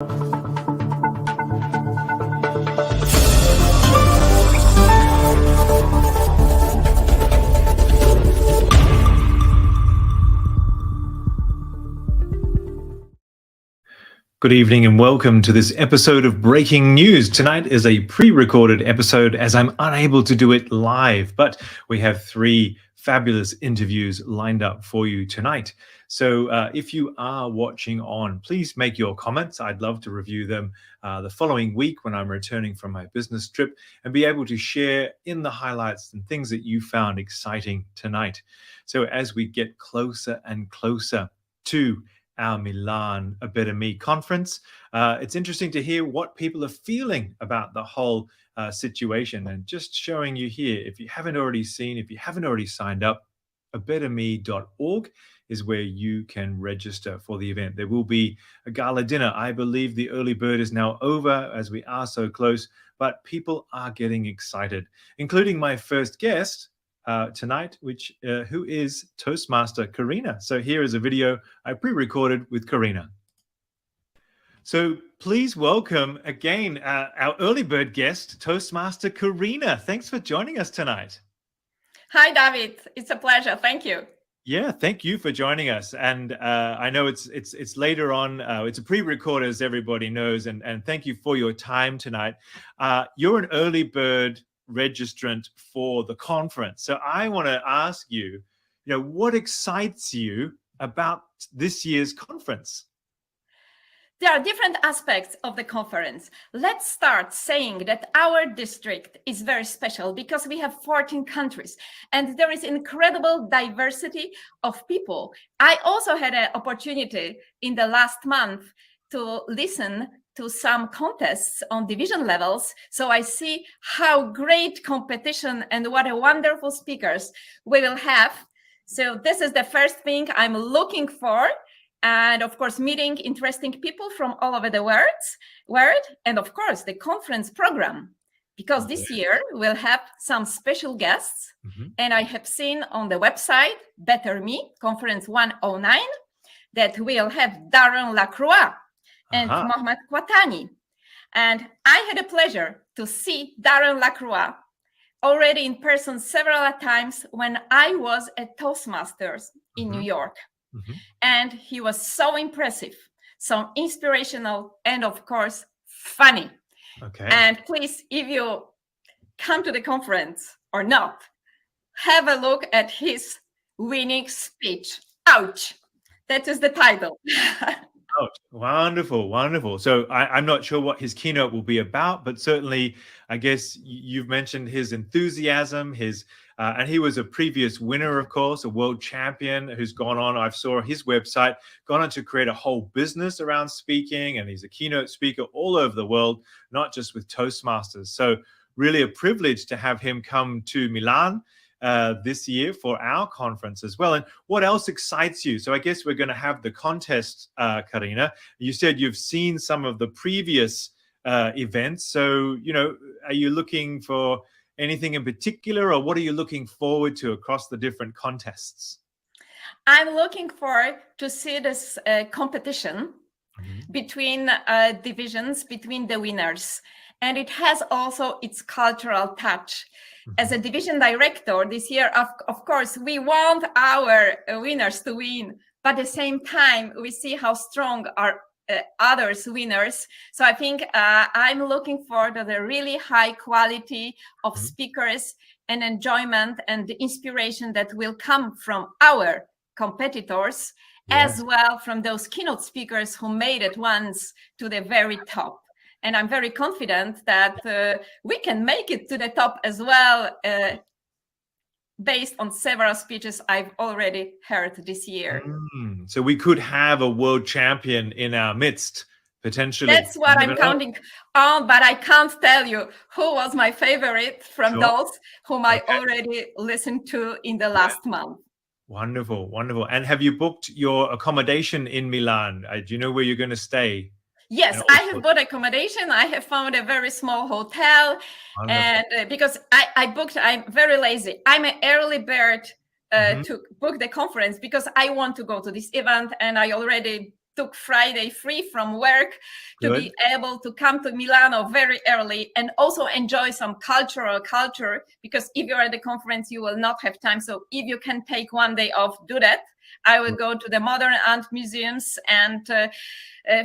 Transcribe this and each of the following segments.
Good evening and welcome to this episode of Breaking News. Tonight is a pre-recorded episode as I'm unable to do it live, but we have three fabulous interviews lined up for you tonight. So if you are watching on, please make your comments. I'd love to review them the following week when I'm returning from my business trip and be able to share in the highlights and things that you found exciting tonight. So as we get closer and closer to our Milan A Better Me conference, it's interesting to hear what people are feeling about the whole situation, and just showing you here, if you haven't already seen, if you haven't already signed up, abetterme.org is where you can register for the event. There will be a gala dinner. I believe the early bird is now over as we are so close, but people are getting excited, including my first guest tonight, who is Toastmaster Karina. So here is a video I pre-recorded with Karina. So please welcome again our early bird guest, Toastmaster Karina. Thanks for joining us tonight. Hi, David. It's a pleasure. Thank you. Yeah, thank you for joining us. And I know it's later on. It's a pre-record, as everybody knows. And thank you for your time tonight. You're an early bird registrant for the conference. So I want to ask you, what excites you about this year's conference? There are different aspects of the conference. Let's start saying that our district is very special because we have 14 countries and there is incredible diversity of people. I also had an opportunity in the last month to listen to some contests on division levels. So I see how great competition and what a wonderful speakers we will have. So this is the first thing I'm looking for. And of course, meeting interesting people from all over the world. And of course, the conference program, because this year we'll have some special guests. And I have seen on the website, Better Me, Conference 109, that we'll have Darren Lacroix and Mohamed Kwatani. And I had a pleasure to see Darren Lacroix already in person several times when I was at Toastmasters in New York. And he was so impressive, so inspirational, and of course, funny. And please, if you come to the conference or not, have a look at his winning speech. Ouch! That is the title. Oh, wonderful, wonderful. So I'm not sure what his keynote will be about, but certainly, I guess you've mentioned his enthusiasm, and he was a previous winner, of course, a world champion who's gone on, I saw his website, gone on to create a whole business around speaking, and he's a keynote speaker all over the world, not just with Toastmasters. So really a privilege to have him come to Milan this year for our conference as well. And what else excites you? So I guess we're going to have the contest, Karina. You said you've seen some of the previous events. So, are you looking for anything in particular, or what are you looking forward to across the different contests? I'm looking forward to see this competition between divisions, between the winners. And it has also its cultural touch. As a division director this year, of course, we want our winners to win, but at the same time, we see how strong are others winners. So I think I'm looking forward to the really high quality of speakers and enjoyment and the inspiration that will come from our competitors, as well from those keynote speakers who made it once to the very top. And I'm very confident that we can make it to the top as well, based on several speeches I've already heard this year. So we could have a world champion in our midst, potentially. That's what I'm counting on, but I can't tell you who was my favorite from those whom I already listened to in the last month. Wonderful, wonderful. And have you booked your accommodation in Milan? Do you know where you're going to stay? Yes, I have bought accommodation. I have found a very small hotel. And because I booked, I'm very lazy. I'm an early bird to book the conference because I want to go to this event, and I already took Friday free from work to Good. be able to come to Milano very early and also enjoy some culture, because if you're at the conference, you will not have time. So if you can take one day off, do that. I will go to the modern art museums, and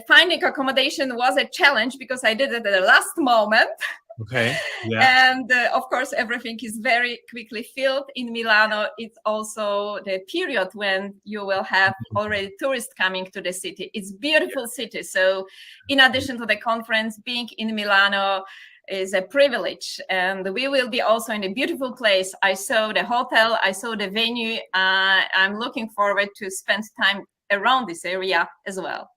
finding accommodation was a challenge because I did it at the last moment. Okay. Yeah. And of course, everything is very quickly filled in Milano. It's also the period when you will have already tourists coming to the city. It's a beautiful city. So in addition to the conference, being in Milano is a privilege. And we will be also in a beautiful place. I saw the hotel, I saw the venue. I'm looking forward to spend time around this area as well.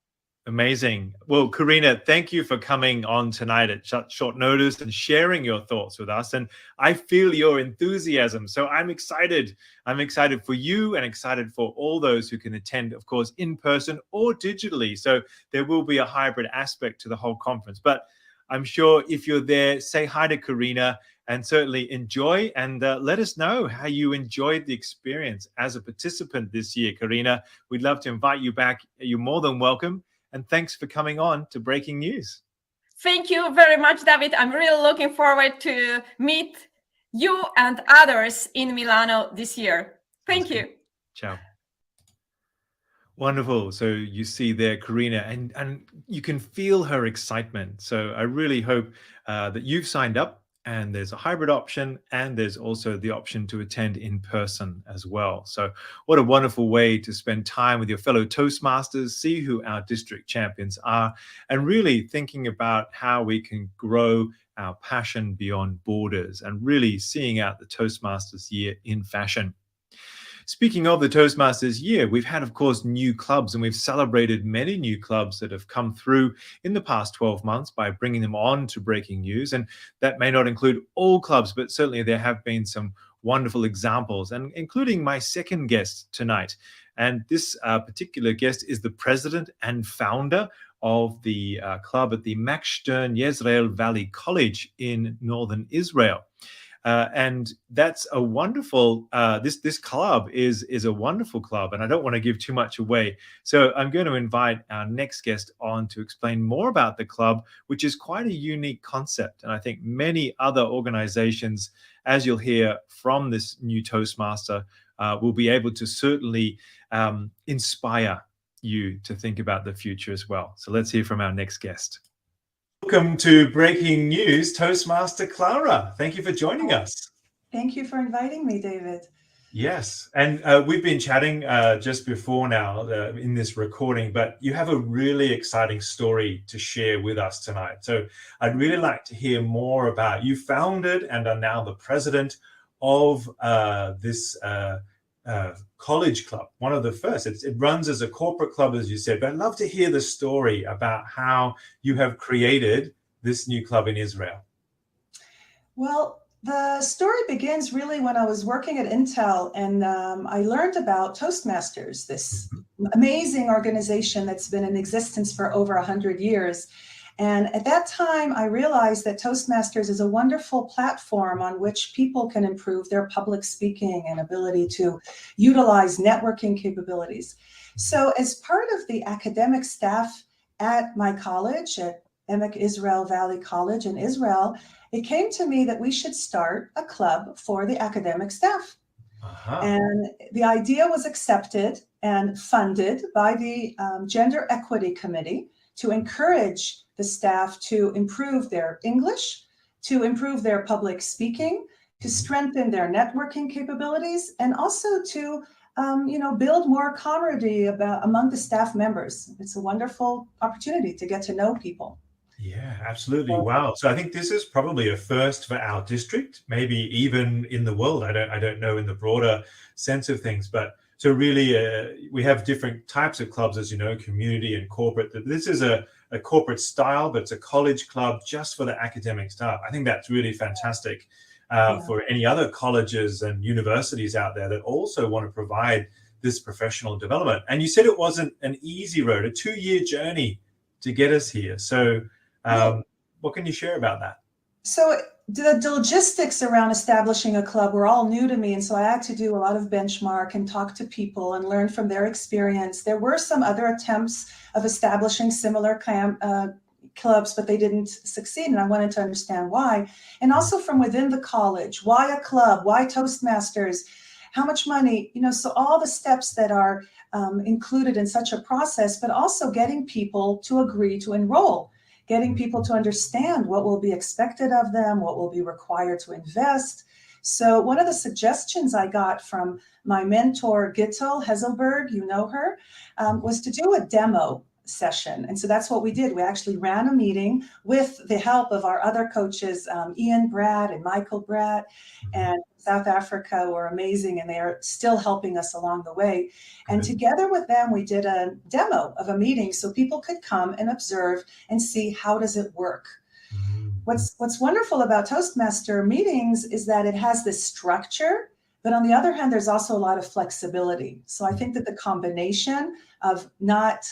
Amazing. Well, Karina, thank you for coming on tonight at short notice and sharing your thoughts with us. And I feel your enthusiasm. So I'm excited. I'm excited for you and excited for all those who can attend, of course, in person or digitally. So there will be a hybrid aspect to the whole conference. But I'm sure if you're there, say hi to Karina and certainly enjoy, and let us know how you enjoyed the experience as a participant this year. Karina, we'd love to invite you back. You're more than welcome. And thanks for coming on to Breaking News. Thank you very much, David. I'm really looking forward to meet you and others in Milano this year. Thank you. Ciao. Wonderful. So you see there, Karina, and you can feel her excitement. So I really hope that you've signed up, and there's a hybrid option, and there's also the option to attend in person as well. So what a wonderful way to spend time with your fellow Toastmasters, see who our district champions are, and really thinking about how we can grow our passion beyond borders and really seeing out the Toastmasters year in fashion. Speaking of the Toastmasters year, we've had, of course, new clubs, and we've celebrated many new clubs that have come through in the past 12 months by bringing them on to Breaking News. And that may not include all clubs, but certainly there have been some wonderful examples, and including my second guest tonight. And this particular guest is the president and founder of the club at the Max Stern Yisrael Valley College in northern Israel. And that's a wonderful, this club is a wonderful club, and I don't want to give too much away. So I'm going to invite our next guest on to explain more about the club, which is quite a unique concept. And I think many other organizations, as you'll hear from this new Toastmaster, will be able to certainly inspire you to think about the future as well. So let's hear from our next guest. Welcome to Breaking News, Toastmaster Clara. Thank you for joining us. Thank you for inviting me, David. Yes, and we've been chatting just before now in this recording, but you have a really exciting story to share with us tonight. So I'd really like to hear more about you. Founded and are now the president of this college club, one of the first. It runs as a corporate club, as you said, but I'd love to hear the story about how you have created this new club in Israel. Well, the story begins really when I was working at Intel, and I learned about Toastmasters, this amazing organization that's been in existence for over 100 years. And at that time, I realized that Toastmasters is a wonderful platform on which people can improve their public speaking and ability to utilize networking capabilities. So as part of the academic staff at my college, at Emek Israel Valley College in Israel, it came to me that we should start a club for the academic staff. And the idea was accepted and funded by the Gender Equity Committee to encourage the staff to improve their English, to improve their public speaking, to strengthen their networking capabilities, and also to build more camaraderie among the staff members. It's a wonderful opportunity to get to know people. Yeah, absolutely. Wow. So I think this is probably a first for our district, maybe even in the world. I don't know in the broader sense of things, but so really we have different types of clubs, as you know, community and corporate. This is a corporate style, but it's a college club just for the academic staff. I think that's really fantastic for any other colleges and universities out there that also want to provide this professional development. And you said it wasn't an easy road, a 2-year journey to get us here. So what can you share about that? So the logistics around establishing a club were all new to me. And so I had to do a lot of benchmark and talk to people and learn from their experience. There were some other attempts of establishing similar clubs, but they didn't succeed. And I wanted to understand why. And also from within the college, why a club? Why Toastmasters? How much money? So all the steps that are included in such a process, but also getting people to agree to enroll, getting people to understand what will be expected of them, what will be required to invest. So one of the suggestions I got from my mentor, Gittel Hezelberg, you know her, was to do a demo session. And so that's what we did. We actually ran a meeting with the help of our other coaches, Ian Brad and Michael Brad, and South Africa were amazing, and they are still helping us along the way. And together with them, we did a demo of a meeting so people could come and observe and see how does it work. What's wonderful about Toastmaster meetings is that it has this structure, but on the other hand, there's also a lot of flexibility. So I think that the combination of not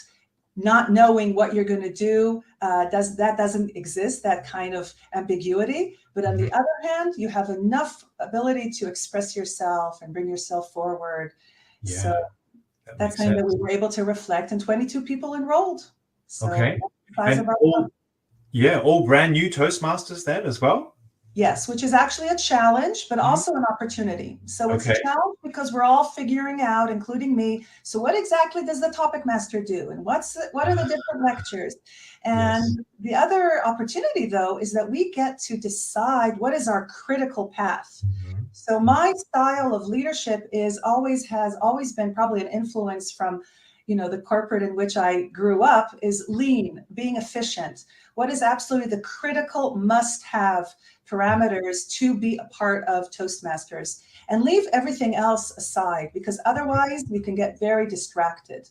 knowing what you're going to do, doesn't exist, that kind of ambiguity. But on the other hand, you have enough ability to express yourself and bring yourself forward. Yeah, so that's something that we were able to reflect, and 22 people enrolled. So okay. Size of our club. All brand new Toastmasters then as well? Yes, which is actually a challenge, but also an opportunity. So it's a challenge because we're all figuring out, including me, so what exactly does the topic master do? And what are the different lectures? And the other opportunity, though, is that we get to decide what is our critical path. So my style of leadership has always been probably an influence from the corporate in which I grew up, is lean, being efficient. What is absolutely the critical must-have parameters to be a part of Toastmasters, and leave everything else aside, because otherwise we can get very distracted.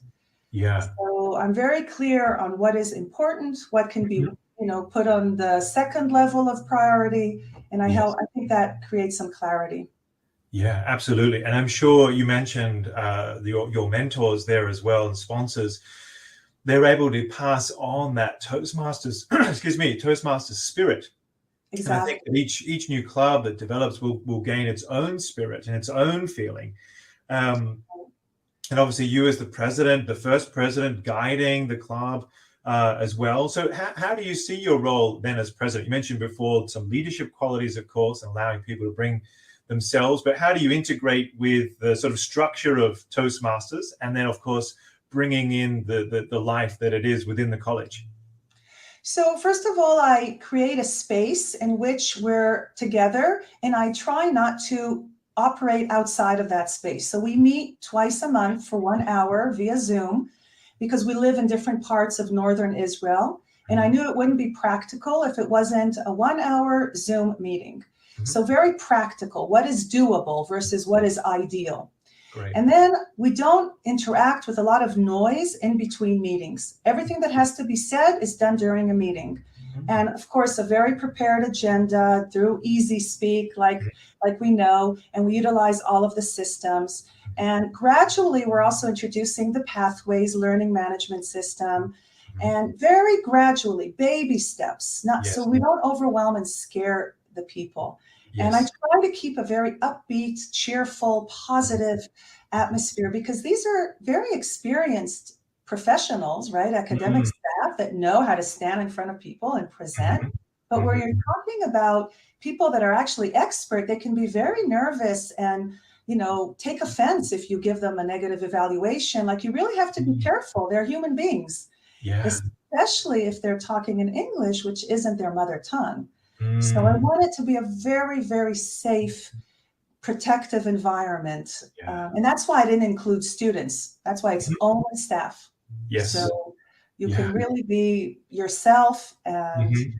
So I'm very clear on what is important, what can be put on the second level of priority, and I think that creates some clarity. Yeah, absolutely. And I'm sure you mentioned your mentors there as well, and sponsors. They're able to pass on that Toastmasters, Toastmasters spirit. Exactly. And I think that each new club that develops will gain its own spirit and its own feeling. And obviously you as the first president, guiding the club as well. So how do you see your role then as president? You mentioned before some leadership qualities, of course, and allowing people to bring themselves, but how do you integrate with the sort of structure of Toastmasters, and then of course bringing in the life that it is within the college? So first of all, I create a space in which we're together, and I try not to operate outside of that space. So we meet twice a month for 1 hour via Zoom, because we live in different parts of northern Israel, and I knew it wouldn't be practical if it wasn't a 1 hour Zoom meeting. So very practical. What is doable versus what is ideal? Great. And then we don't interact with a lot of noise in between meetings. Everything that has to be said is done during a meeting. And of course, a very prepared agenda through Easy Speak, like we know, and we utilize all of the systems. And gradually, we're also introducing the Pathways learning management system, and very gradually, baby steps, so we don't overwhelm and scare the people. And I try to keep a very upbeat, cheerful, positive atmosphere, because these are very experienced professionals, right? Academic staff that know how to stand in front of people and present. But where you're talking about people that are actually expert, they can be very nervous and, take offense if you give them a negative evaluation. Like, you really have to be careful. They're human beings, especially if they're talking in English, which isn't their mother tongue. So I want it to be a very, very safe, protective environment. And that's why I didn't include students. That's why it's only staff. So you can really be yourself and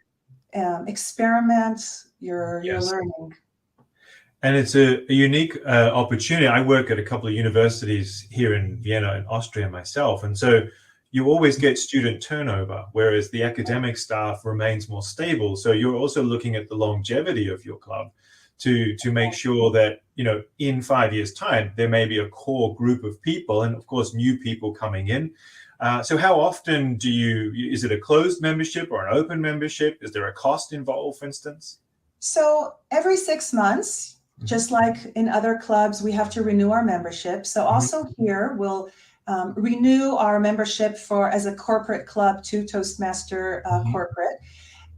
experiment your learning. And it's a unique opportunity. I work at a couple of universities here in Vienna and Austria myself. And so you always get student turnover, whereas the academic staff remains more stable. So you're also looking at the longevity of your club to make sure that, in 5 years' time, there may be a core group of people, and of course, new people coming in. So how often is it a closed membership or an open membership? Is there a cost involved, for instance? So every 6 months, just like in other clubs, we have to renew our membership. So also here, we'll renew our membership for as a corporate club to Toastmaster Corporate.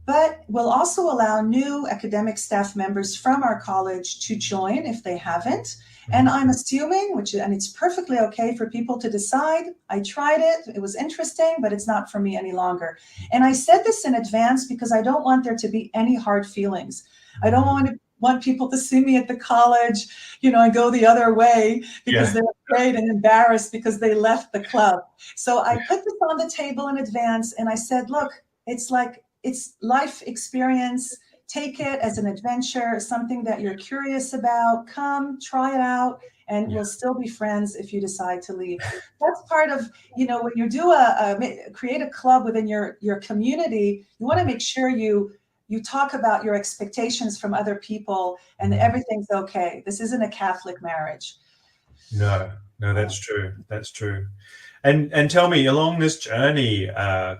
But we'll also allow new academic staff members from our college to join if they haven't. And I'm assuming, and it's perfectly okay for people to decide, I tried it was interesting, but it's not for me any longer. And I said this in advance because I don't want there to be any hard feelings. I don't want people to see me at the college, and go the other way because they're afraid and embarrassed because they left the club. So I put this on the table in advance and I said, look, it's life experience. Take it as an adventure, something that you're curious about. Come, try it out, and we'll still be friends if you decide to leave. That's part of, when you do create a club within your community, you want to make sure you talk about your expectations from other people and everything's okay. This isn't a Catholic marriage. No, that's true. That's true. And tell me, along this journey,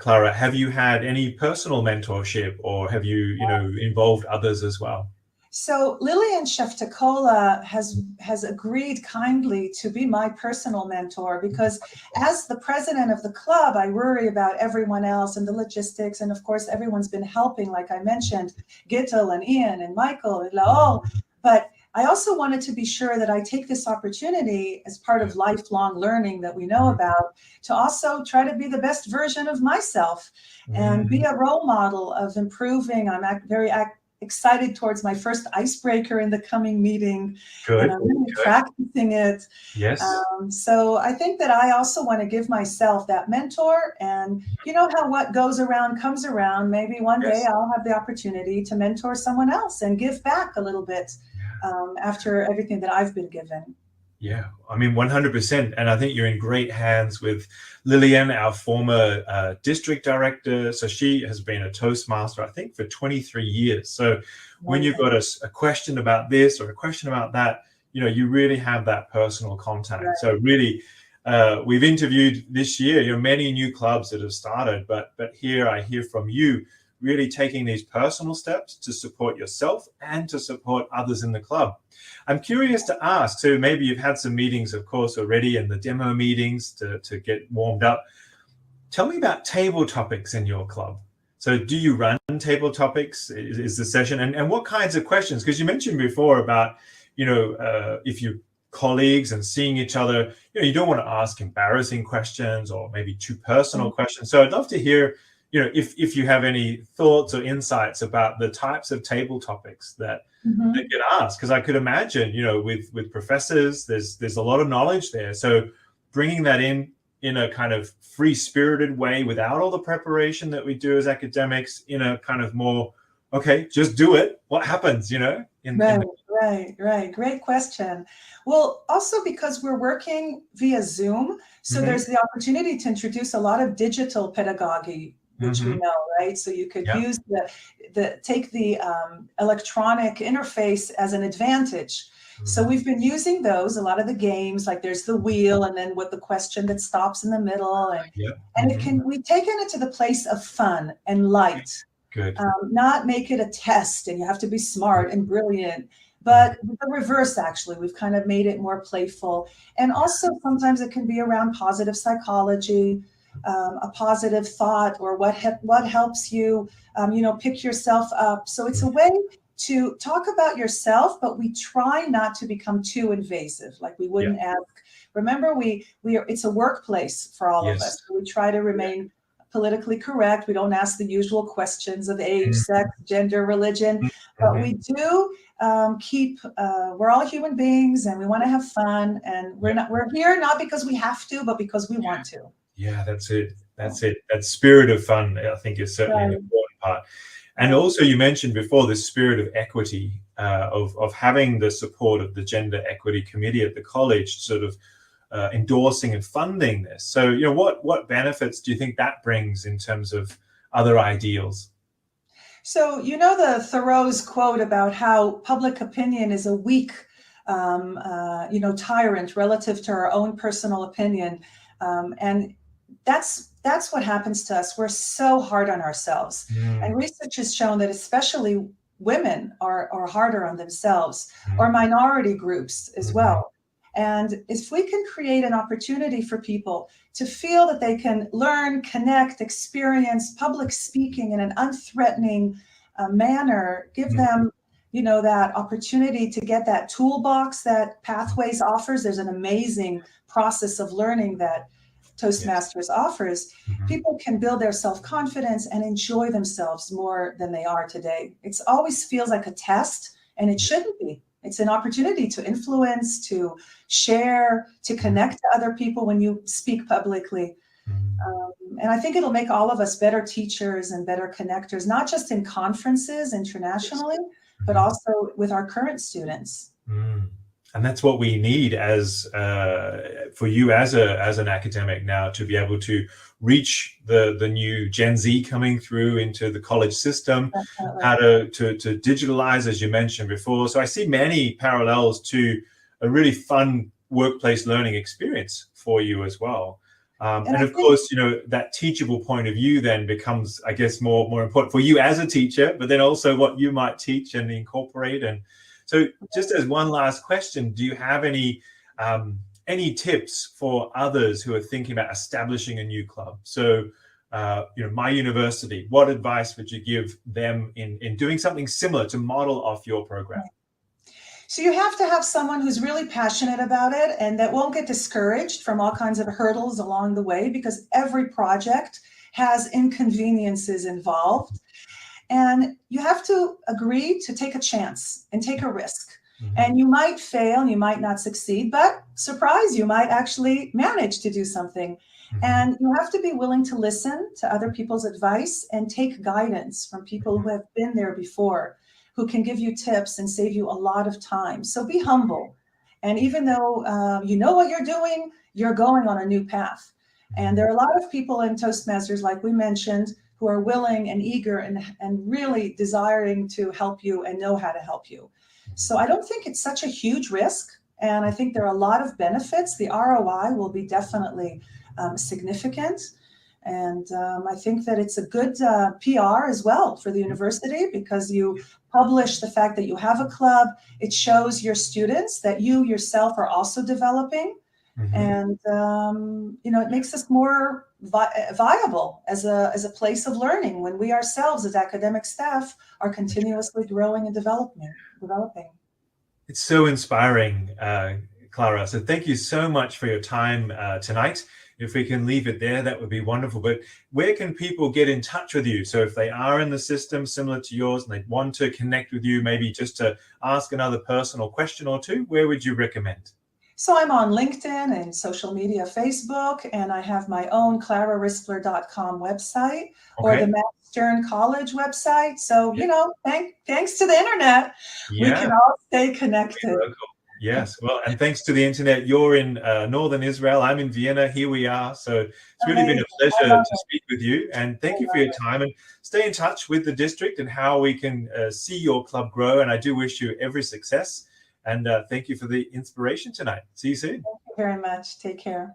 Clara, have you had any personal mentorship, or have you, involved others as well? So Lillian Sheftakola has agreed kindly to be my personal mentor, because as the president of the club, I worry about everyone else and the logistics. And of course, everyone's been helping, like I mentioned, Gittel and Ian and Michael and Laol. But I also wanted to be sure that I take this opportunity as part of lifelong learning that we know about to also try to be the best version of myself and be a role model of improving. I'm very excited towards my first icebreaker in the coming meeting. Good. And I'm really practicing it. Yes. So I think that I also want to give myself that mentor, and how what goes around comes around. Maybe one day I'll have the opportunity to mentor someone else and give back a little bit after everything that I've been given. Yeah, I mean, 100%. And I think you're in great hands with Lillian, our former district director. So she has been a Toastmaster, I think, for 23 years. So when you've got a question about this or a question about that, you really have that personal contact. Right. So really, we've interviewed this year, many new clubs that have started, but here I hear from you really taking these personal steps to support yourself and to support others in the club. I'm curious to ask, so maybe you've had some meetings, of course, already, and the demo meetings to get warmed up. Tell me about table topics in your club. So do you run table topics? Is the session? And what kinds of questions? Because you mentioned before about, if you're colleagues and seeing each other, you don't want to ask embarrassing questions or maybe too personal questions. So I'd love to hear, if you have any thoughts or insights about the types of table topics that get asked, because I could imagine, with professors, there's a lot of knowledge there. So bringing that in a kind of free-spirited way without all the preparation that we do as academics, in a kind of more, okay, just do it. What happens, Right. Great question. Well, also because we're working via Zoom, so there's the opportunity to introduce a lot of digital pedagogy, which we know, right? So you could use take the electronic interface as an advantage. So we've been using those, a lot of the games, like there's the wheel and then with the question that stops in the middle. And we've taken it to the place of fun and light. Good. Not make it a test and you have to be smart and brilliant, but the reverse, actually. We've kind of made it more playful. And also sometimes it can be around positive psychology, a positive thought, or what helps you, pick yourself up. So it's a way to talk about yourself, but we try not to become too invasive. Like we wouldn't ask. Remember, it's a workplace for all of us. So we try to remain politically correct. We don't ask the usual questions of age, sex, gender, religion, but we do we're all human beings and we want to have fun, and we're here not because we have to, but because we want to. Yeah, that's it. That spirit of fun, I think, is certainly an important part. And also, you mentioned before, the spirit of equity, of having the support of the Gender Equity Committee at the college, sort of endorsing and funding this. So, what benefits do you think that brings in terms of other ideals? So, the Thoreau's quote about how public opinion is a weak, tyrant relative to our own personal opinion. And that's what happens to us. We're so hard on ourselves. And research has shown that especially women are harder on themselves, or minority groups as well. And if we can create an opportunity for people to feel that they can learn, connect, experience public speaking in an unthreatening manner, give them, that opportunity to get that toolbox that Pathways offers. There's an amazing process of learning that Toastmasters offers. People can build their self-confidence and enjoy themselves more than they are today. It always feels like a test, and it shouldn't be. It's an opportunity to influence, to share, to connect to other people when you speak publicly. And I think it'll make all of us better teachers and better connectors, not just in conferences internationally, but also with our current students. And that's what we need as for you as an academic now, to be able to reach the new Gen Z coming through into the college system, Definitely. how to digitalize, as you mentioned before. So I see many parallels to a really fun workplace learning experience for you as well. And of course, that teachable point of view then becomes, I guess, more important for you as a teacher, but then also what you might teach and incorporate. And so just as one last question, do you have any tips for others who are thinking about establishing a new club? So, my university, what advice would you give them in doing something similar to model off your program? So you have to have someone who's really passionate about it and that won't get discouraged from all kinds of hurdles along the way, because every project has inconveniences involved. And you have to agree to take a chance and take a risk. And you might fail, you might not succeed, but surprise, you might actually manage to do something. And you have to be willing to listen to other people's advice and take guidance from people who have been there before, who can give you tips and save you a lot of time. So be humble. And even though you know what you're doing, you're going on a new path. And there are a lot of people in Toastmasters, like we mentioned, who are willing and eager and really desiring to help you and know how to help you. So I don't think it's such a huge risk. And I think there are a lot of benefits. The ROI will be definitely significant. And I think that it's a good PR as well for the university, because you publish the fact that you have a club. It shows your students that you yourself are also developing. And, it makes us more viable as a place of learning when we ourselves as academic staff are continuously growing and developing. It's so inspiring, Clara. So thank you so much for your time tonight. If we can leave it there, that would be wonderful. But where can people get in touch with you? So if they are in the system similar to yours and they want to connect with you, maybe just to ask another personal question or two, where would you recommend? So I'm on LinkedIn and social media, Facebook, and I have my own clararispler.com website or the Max Stern College website. So, thanks to the internet, we can all stay connected. Yes, well, and thanks to the internet, you're in northern Israel, I'm in Vienna, here we are. So it's really been a pleasure to speak with you, and thank you for your time, and stay in touch with the district and how we can see your club grow. And I do wish you every success, and thank you for the inspiration tonight. See you soon. Thank you very much. Take care.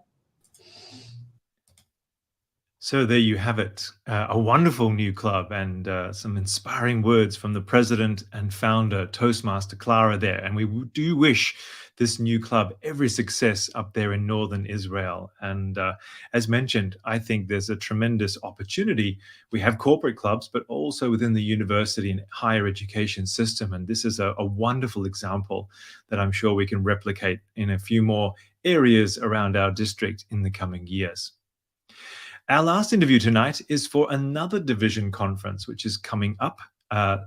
So there you have it, a wonderful new club, and some inspiring words from the president and founder, Toastmaster Clara there. And we do wish this new club every success up there in northern Israel. And as mentioned, I think there's a tremendous opportunity. We have corporate clubs, but also within the university and higher education system. And this is a wonderful example that I'm sure we can replicate in a few more areas around our district in the coming years. Our last interview tonight is for another division conference, which is coming up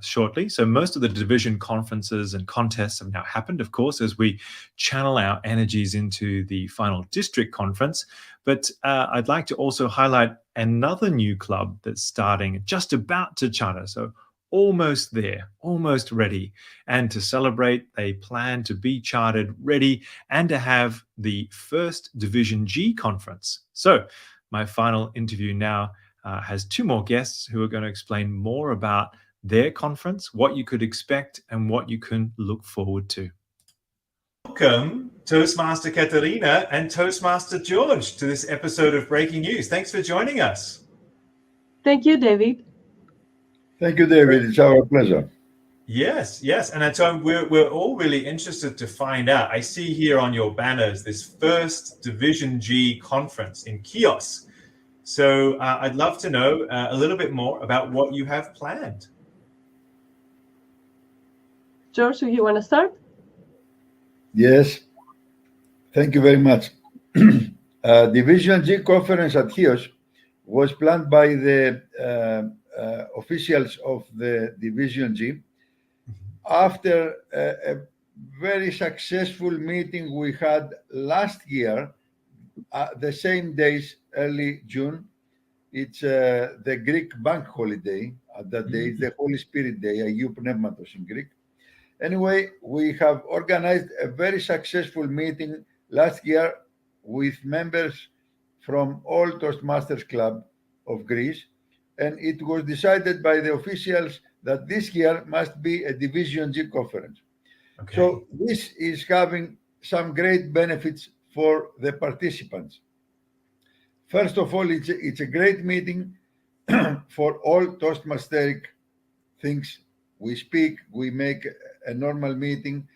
shortly. So most of the division conferences and contests have now happened, of course, as we channel our energies into the final district conference. But I'd like to also highlight another new club that's starting, just about to charter. So almost there, almost ready. And to celebrate, they plan to be chartered, ready, and to have the first Division G conference. So my final interview now has two more guests who are going to explain more about their conference, what you could expect, and what you can look forward to. Welcome, Toastmaster Katerina and Toastmaster George, to this episode of Breaking News. Thanks for joining us. Thank you, David. Thank you, David. It's our pleasure. Yes, yes. And so we're all really interested to find out. I see here on your banners this first Division G conference in Chios. So I'd love to know a little bit more about what you have planned. George, you want to start? Yes, thank you very much. Division G conference at Chios was planned by the officials of the Division G after a very successful meeting we had last year, the same days, early June. It's the Greek bank holiday at that day, the Holy Spirit Day, Agou Pneumatos in Greek. Anyway, we have organized a very successful meeting last year with members from all Toastmasters Club of Greece, and it was decided by the officials that this year must be a Division G conference. Okay. So this is having some great benefits for the participants. First of all, it's a great meeting for all Toastmasteric things. We speak, we make a normal meeting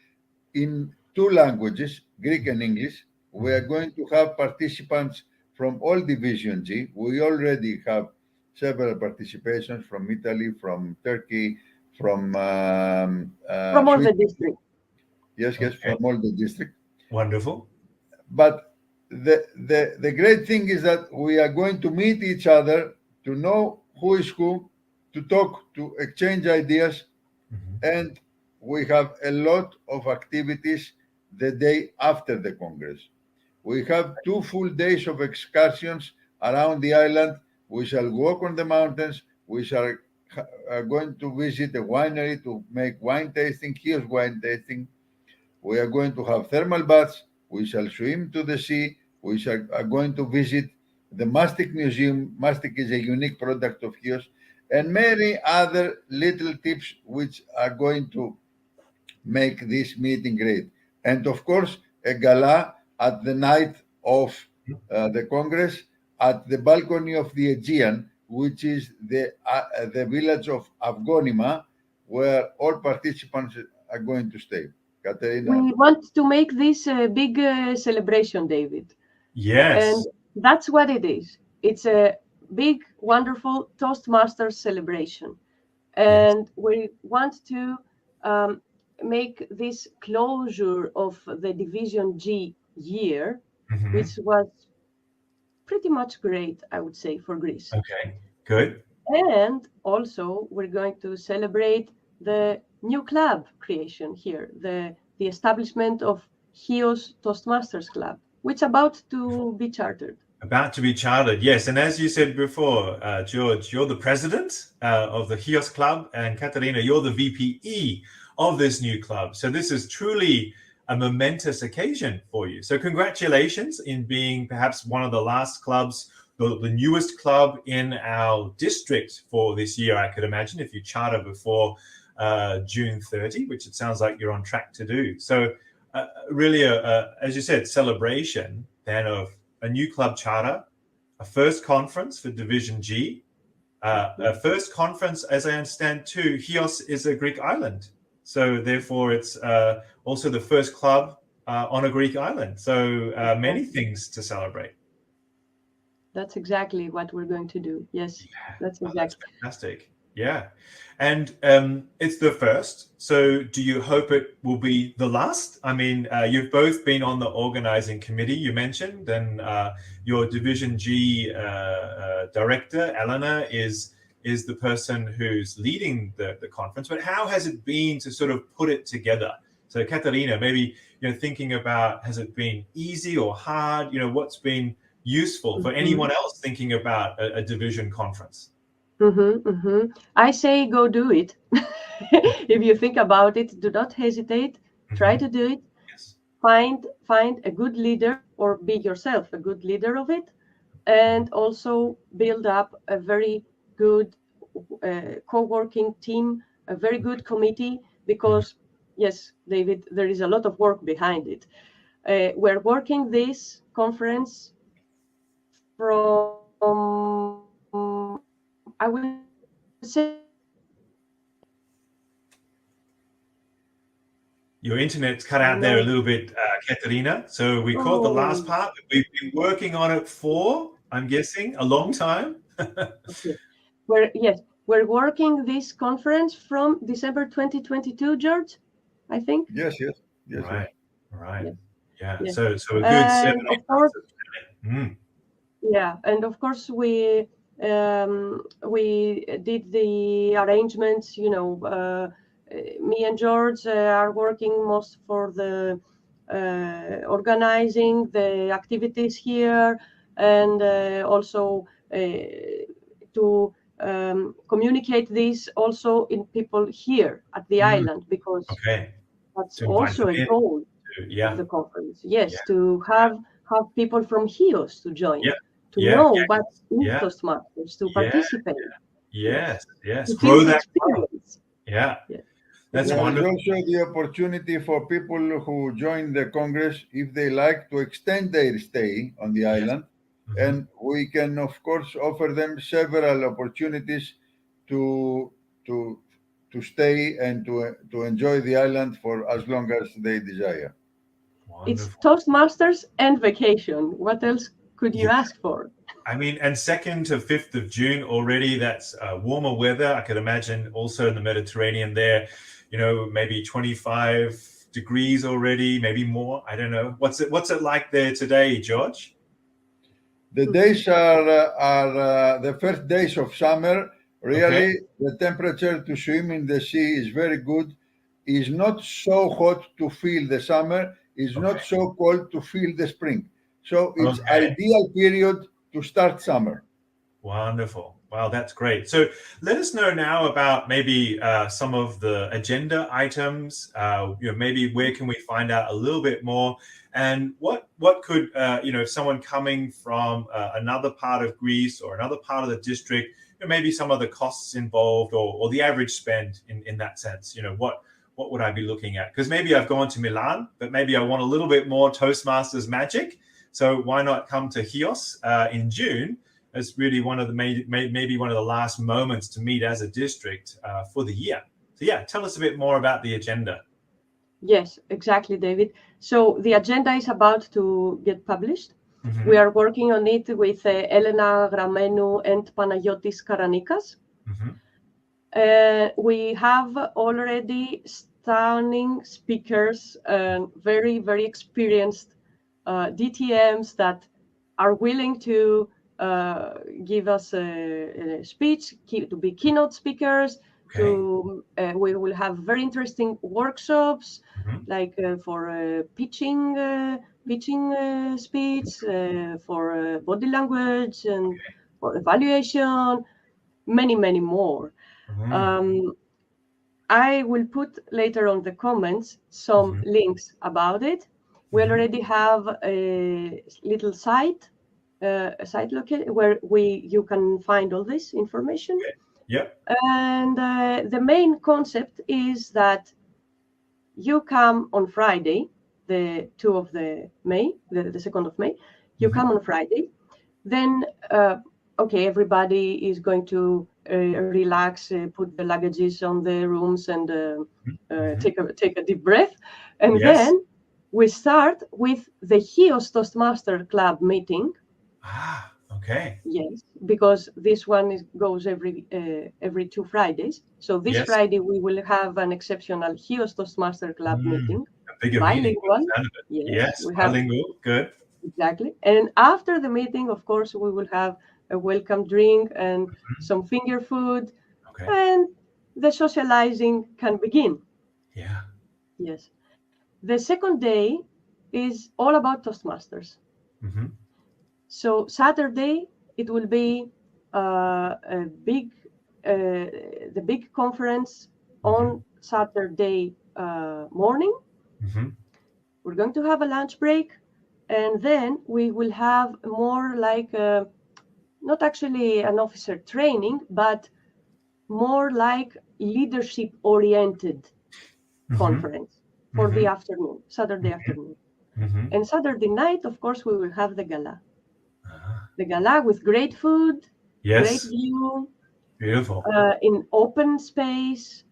in two languages, Greek and English. We are going to have participants from all Division G. We already have several participations from Italy, from Turkey, from all the districts. Yes, Okay. from all the districts. Wonderful. But the great thing is that we are going to meet each other to know who is who, to talk, to exchange ideas, and we have a lot of activities the day after the Congress. We have 2 full days of excursions around the island. We shall walk on the mountains. We are going to visit a winery to make wine tasting. Here's wine tasting. We are going to have thermal baths. We shall swim to the sea. We are going to visit the Mastic Museum. Mastic is a unique product of Chios, and many other little tips which are going to make this meeting great. And of course, a gala at the night of the Congress at the balcony of the Aegean, which is the village of Avgonima, where all participants are going to stay. Katerina. We want to make this a big celebration, David. Yes. And that's what it is. It's a big, wonderful Toastmasters celebration. And we want to make this closure of the Division G year, which was pretty much great, I would say, for Greece. Okay, good. And also, we're going to celebrate the new club creation here, the establishment of Chios Toastmasters Club, which is about to be chartered. About to be chartered, yes. And as you said before, George, you're the president of the Chios Club, and Katerina, you're the VPE of this new club. So this is truly a momentous occasion for you. So congratulations in being perhaps one of the last clubs, the newest club in our district for this year, I could imagine, if you charter before June 30, which it sounds like you're on track to do. So really, as you said, celebration then of a new club charter, a first conference for Division G, a first conference, as I understand too, Chios is a Greek island. So therefore it's also the first club on a Greek island. So many things to celebrate. That's exactly what we're going to do. Yes, that's exactly. That's fantastic. Yeah. And it's the first. So do you hope it will be the last? I mean, you've both been on the organizing committee, you mentioned, and your Division G director, Elena, is the person who's leading the conference. But how has it been to sort of put it together? So Katerina, maybe, thinking about, has it been easy or hard? What's been useful for anyone else thinking about a division conference? I say go do it. If you think about it, do not hesitate. Try to do it. Yes. Find a good leader, or be yourself a good leader of it, and also build up a very good co-working team, a very good committee, because yes, David, there is a lot of work behind it. We're working this conference from, I would say, Your internet's cut out there a little bit, Katerina. So we caught the last part. We've been working on it for, I'm guessing, a long time. Okay. We're working this conference from December 2022, George, I think. Yes. Right. Yes. Yeah. Yes. So a good 7 of course, months. yeah, and of course we did the arrangements. Me and George are working most for the organizing the activities here, and also to communicate this also in people here at the island, because Okay. that's To invite also them a in. goal Yeah. of the conference. Yes, to have people from HIOS to join, to Yeah. know what is Yeah. Toastmasters, to Yeah. participate, Yes. to Grow feel the that. experience. Yeah. Yeah. That's There is wonderful. also the opportunity for people who join the Congress, if they like, to extend their stay on the island. And we can, of course, offer them several opportunities to stay and to enjoy the island for as long as they desire. It's Wonderful. Toastmasters and vacation. What else could you ask for? I mean, and 2nd to 5th of June already, that's warmer weather. I could imagine also in the Mediterranean there, maybe 25 degrees already, maybe more. I don't know. What's it like there today, George? The days are the first days of summer. Really, the temperature to swim in the sea is very good. It's not so hot to feel the summer. It's not so cold to feel the spring. So it's ideal period to start summer. Wonderful. Wow, that's great. So let us know now about maybe some of the agenda items. Maybe where can we find out a little bit more, and what could someone coming from another part of Greece or another part of the district, maybe some of the costs involved or the average spend in that sense. What would I be looking at? Because maybe I've gone to Milan, but maybe I want a little bit more Toastmasters magic. So why not come to HIOS in June? It's really one of the maybe one of the last moments to meet as a district for the year. So tell us a bit more about the agenda. Yes, exactly, David. So the agenda is about to get published. We are working on it with Elena Gramenou and Panagiotis Karanikas. We have already stunning speakers and very, very experienced DTMs that are willing to give us a speech, to be keynote speakers. We will have very interesting workshops, like for pitching speech, for body language, and for evaluation, many more. I will put later on the comments some links about it. We already have a little site, located where you can find all this information. And the main concept is that you come on Friday, the 2nd of May, the 2nd of May. You come on Friday, then everybody is going to relax, put the luggages on the rooms, and take a deep breath, and then we start with the HIOS Toastmaster Club meeting. Yes, because this one goes every 2 Fridays. So this Friday we will have an exceptional HIOS Toastmaster Club meeting. Bilingual. Yes, bilingual. Good. Exactly. And after the meeting, of course, we will have a welcome drink and some finger food, and the socializing can begin. Yes. The second day is all about Toastmasters. So Saturday it will be the big conference on Saturday morning. We're going to have a lunch break, and then we will have more like not actually an officer training, but more like leadership oriented conference for the afternoon, Saturday afternoon. And Saturday night, of course, we will have the gala. The gala with great food, great view, beautiful, in open space,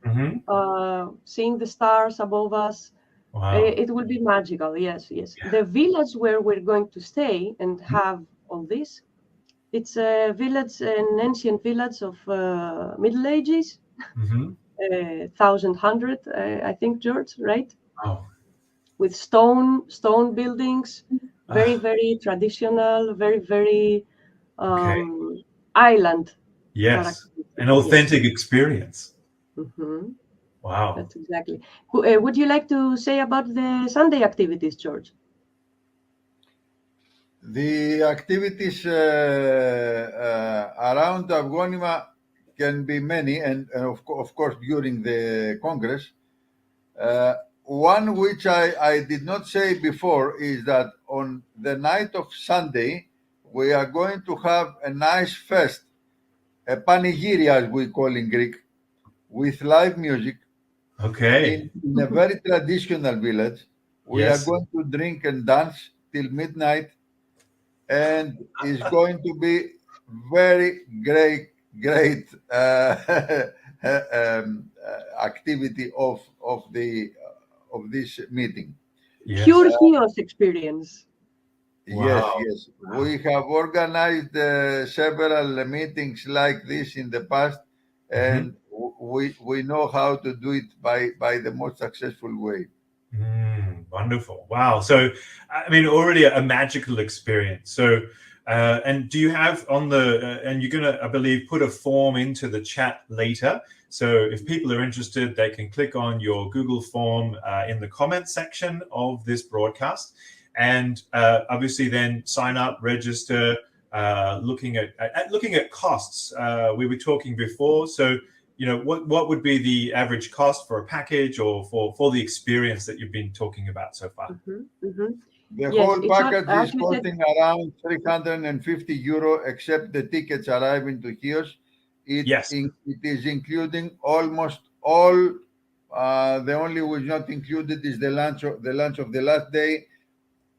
seeing the stars above us. Wow. It will be magical. Yes, yes. Yeah. The village where we're going to stay and have all this, it's a village, an ancient village of Middle Ages, 1100, I think, George, right? Oh. With stone buildings, very Ah. very traditional, very Okay. island Yes. characteristic. An authentic experience. Mhm. Wow. That's exactly. Would you like to say about the Sunday activities, George? The activities around Avgonima can be many, and of course during the Congress. One which I did not say before is that on the night of Sunday, we are going to have a nice fest, a panegyria as we call in Greek, with live music Okay. in a very traditional village. We are Yes. going to drink and dance till midnight, and it's going to be very great activity of this meeting. Yes. Pure Chios experience. Yes, Wow. yes. We have organized several meetings like this in the past, and we know how to do it by the most successful way. Wonderful. Wow. So, I mean, already a magical experience. So, and do you have on the, and you're going to, I believe, put a form into the chat later. So if people are interested, they can click on your Google form in the comment section of this broadcast. And obviously then sign up, register, looking at costs. We were talking before. So, what would be the average cost for a package or for the experience that you've been talking about so far? The Yes, whole it's not, package as is you said, costing around 350 euro, except the tickets arriving to Chios. Yes. It is including almost all. The only which is not included is the lunch of the last day.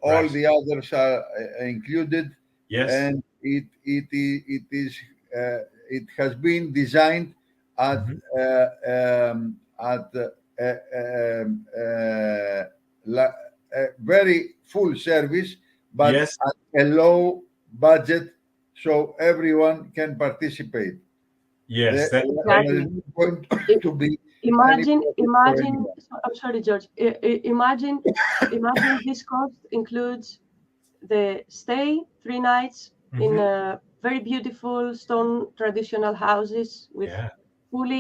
All Right. the others are included. Yes. And it has been designed at a very full service, but Yes. at a low budget, so everyone can participate. Yes. There is going to be Imagine. anyone. I'm sorry, George. Imagine this cost includes the stay 3 nights in very beautiful stone traditional houses with full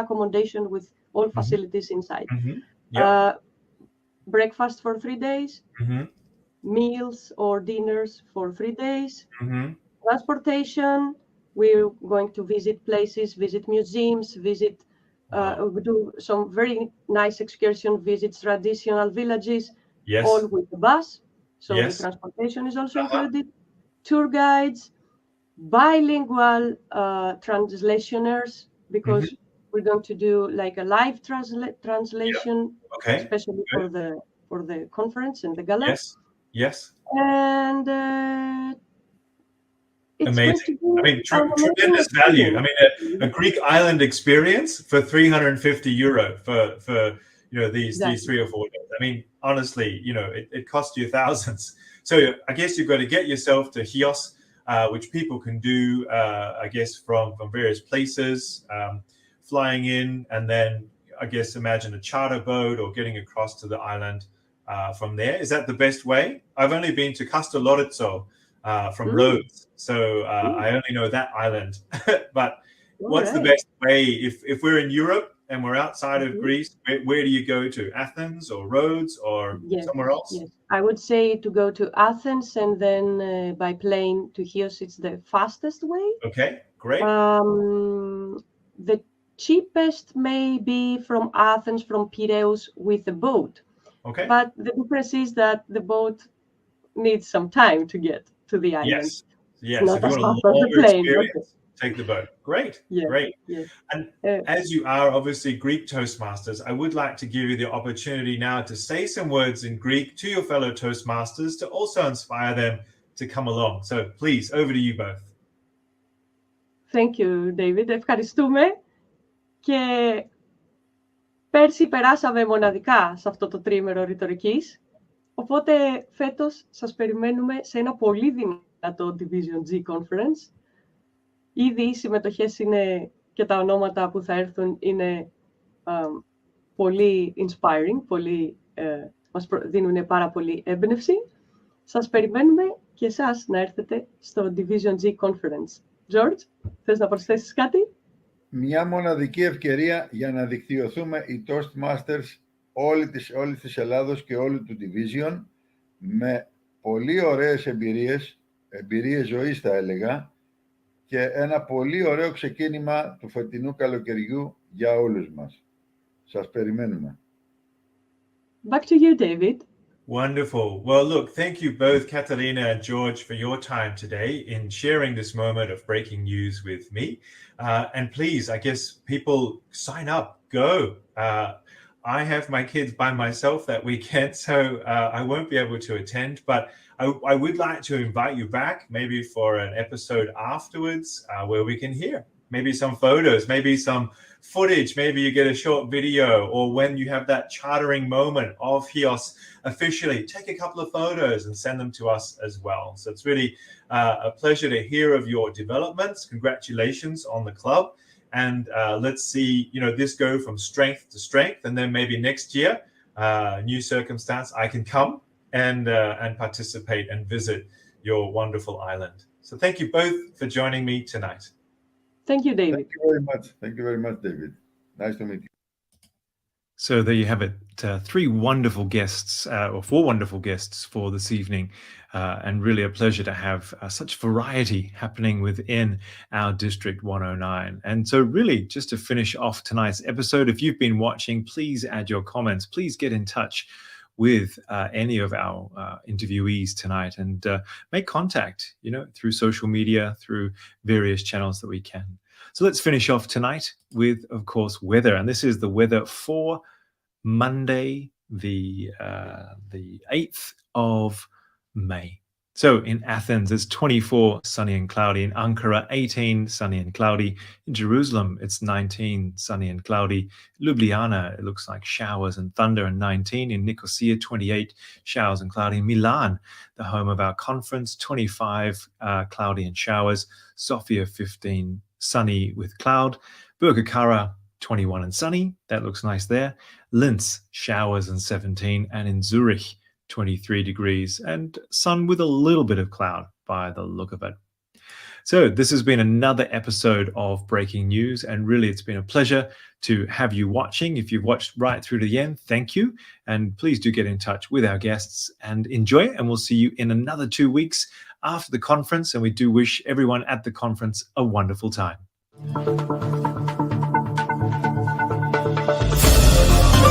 accommodation with all facilities inside. Breakfast for 3 days, meals or dinners for 3 days, transportation. We're going to visit places, visit museums, do some very nice excursion visits, traditional villages, Yes. all with the bus. So Yes. the transportation is also included. Tour guides, bilingual translationers, because we're going to do like a live translation, Okay. especially for the conference and the gala. Yes. Yes. And it's amazing. going to be Tremendous value. I mean, a Greek island experience for 350 euro for these 3 or 4 days. I mean, honestly, it costs you thousands. So I guess you've got to get yourself to Chios, which people can do, I guess, from various places, flying in, and then I guess imagine a charter boat or getting across to the island from there. Is that the best way? I've only been to Kastellorizo from Rhodes, so I only know that island. But what's the best way if we're in Europe and we're outside of Greece? Where do you go to? Athens or Rhodes or somewhere else? Yes, I would say to go to Athens and then by plane to Chios. It's the fastest way. Okay, great. The cheapest may be from Athens, from Piraeus with a boat. Okay. But the difference is that the boat needs some time to get to the island. Yes. Not if you as want fast a as the longer plane. experience, take the boat. Great. Yes, Great. Yes. And as you are obviously Greek Toastmasters, I would like to give you the opportunity now to say some words in Greek to your fellow Toastmasters to also inspire them to come along. So please, over to you both. Thank you, David. Ευχαριστούμε. Και Πέρσι περάσαμε μοναδικά σε αυτό το τρίμερο ρητορικής, οπότε φέτος σας περιμένουμε σε ένα πολύ δυνατό Division G Conference. Ήδη οι συμμετοχές είναι και τα ονόματα που θα έρθουν είναι πολύ inspiring, μας δίνουν πάρα πολύ έμπνευση. Σας περιμένουμε και εσάς να έρθετε στο Division G Conference. George, θες να προσθέσεις κάτι? Μια μοναδική ευκαιρία για να δικτυωθούμε οι Toastmasters όλης της Ελλάδος και όλου του Division με πολύ ωραίες εμπειρίες ζωής θα έλεγα, και ένα πολύ ωραίο ξεκίνημα του φετινού καλοκαιριού για όλους μας. Σας περιμένουμε. Back to you, David. Wonderful. Well, look, thank you both, Catalina and George, for your time today in sharing this moment of breaking news with me. And please, I guess people sign up, go. I have my kids by myself that weekend, so I won't be able to attend, but I would like to invite you back maybe for an episode afterwards where we can hear maybe some photos, maybe some footage, maybe you get a short video, or when you have that chartering moment of HIOS officially, take a couple of photos and send them to us as well. So it's really a pleasure to hear of your developments. Congratulations on the club. And let's see, this go from strength to strength. And then maybe next year, new circumstance, I can come and participate and visit your wonderful island. So thank you both for joining me tonight. Thank you, David. Thank you very much. Thank you very much, David. Nice to meet you. So there you have it, three wonderful guests, or four wonderful guests for this evening, and really a pleasure to have such variety happening within our District 109. And so really, just to finish off tonight's episode, if you've been watching, please add your comments. Please get in touch with any of our interviewees tonight and make contact, through social media, through various channels that we can. So let's finish off tonight with, of course, weather. And this is the weather for Monday, the 8th of May. So in Athens, it's 24 sunny and cloudy. In Ankara, 18 sunny and cloudy. In Jerusalem, it's 19 sunny and cloudy. Ljubljana, it looks like showers and thunder, and 19. In Nicosia, 28 showers and cloudy. Milan, the home of our conference, 25 cloudy and showers. Sofia, 15 sunny with cloud. Birgakara, 21 and sunny. That looks nice there. Linz, showers and 17. And in Zurich, 23 degrees and sun with a little bit of cloud by the look of it. So this has been another episode of Breaking News, and really it's been a pleasure to have you watching. If you've watched right through to the end, thank you. And please do get in touch with our guests and enjoy it. And we'll see you in another 2 weeks after the conference. And we do wish everyone at the conference a wonderful time.